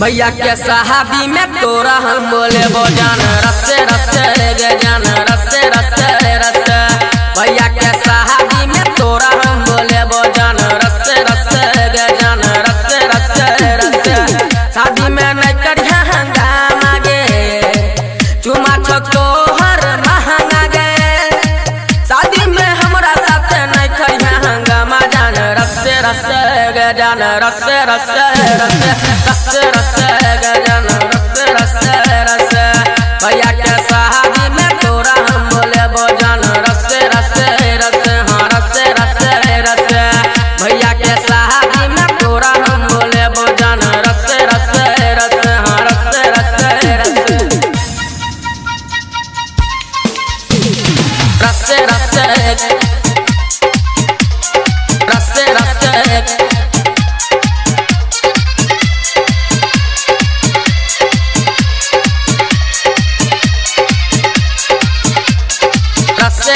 भैया के साहबी में तोरा हम बोले वो जान रस्से रस्से गे जान रस्से रस्से रस्से। भैया के साहबी में तोरा हम बोले वो जान रस्से रस्से गे जान रस्से रस्से रस्से। शादी में नहीं करिया हंगामा गे चुमा छक तो हर महंगा गे। शादी में हमरा साथ नहीं करिया हंगामा जान रस्से रस्से गे जान रस्से रस्से रस्से रस्से रस्से गे जान रस्से रस्से रस्से। भैया के शादी में तोरा हम बोले वो जान रस्से रस्से रस्से हाँ रस्से रस्से रस्से। भैया के शादी में तोरा हम बोले वो जान रस्से रस्से रस्से हाँ रस्से रस्से रस्से रस्से रस्से रस्से रस्से। रस्से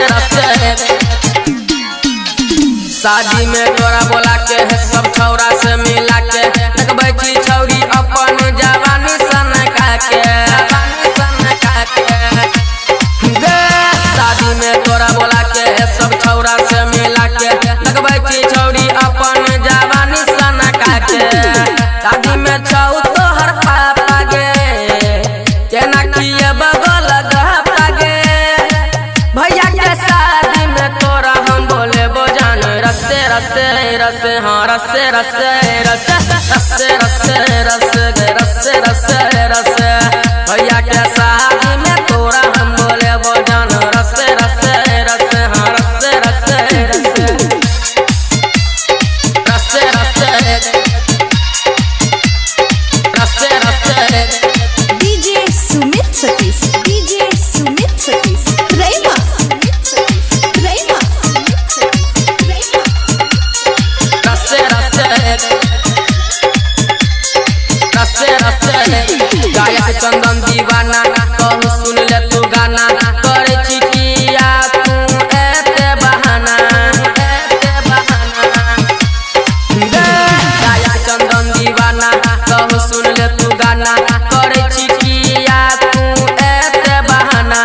रस्से रस्से। शादी में तोरा बोला के है सब छौरा से मिला के देखबै छी छौरी अपन जवानी सन का के गे। शादी में तोरा बोला के है सब छौरा से मिला के देखबै छी छौरी अपन जवानी सन का के। शादी में छौ तोहर पापा गे केना किए बगल गहपा गे। भैया के शादी में तोरा हम बोले वो जान रस्से रस्से रस्से हाँ रस्से रस्से रस्से रस्से रस्से रस्से गे रस्से रस्से रस्से। भैया के शादी में तोरा हम बोले वो जान रस्से रस्से रस्से हाँ रस्से रस्से रस्से रस्से रस्से रस्से रस्से। DJ Sumit Satish, DJ Sumit Satish, Rema, Rema, Rema. रस्से रस्से रस्से रस्से। गायक चंदन दीवाना कहूँ सुन ले तू गाना करे चिटिया तू एते बहाना एते बहाना गे। गायक चंदन दीवाना कहूँ सुन ले तू गाना करे चिटिया तू एते बहाना।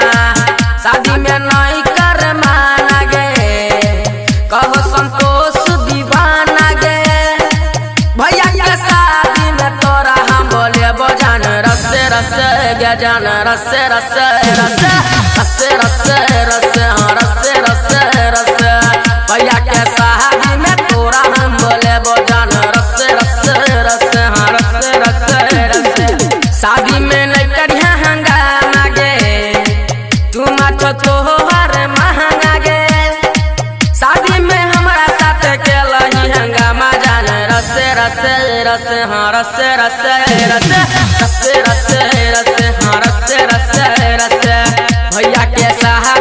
शादी में नहीं कर माना गे कहो संतोष दीवाना गे। भैया के शादी में तोरा हम बोले वो जान रस्से रस्से गे जान रस्से रस्से रस्से रस्से रस्से रस्से हाँ रस्से रस्से रस्से। भैया के शादी में तोरा हम बोले वो जान रस्से रस्से रस्से हाँ रस्से रस्से रस्से। शादी में नहीं करिया हंगामा गे चुमा छो तोहर महंगा गे। शादी में हमरा साथ केलही हंगामा जान रस्से रस्से रस्से हाँ रस्से रस्से रस्से रस्से रस्से रस्से हाँ रस्से रस्से रस्से। भैया के शादी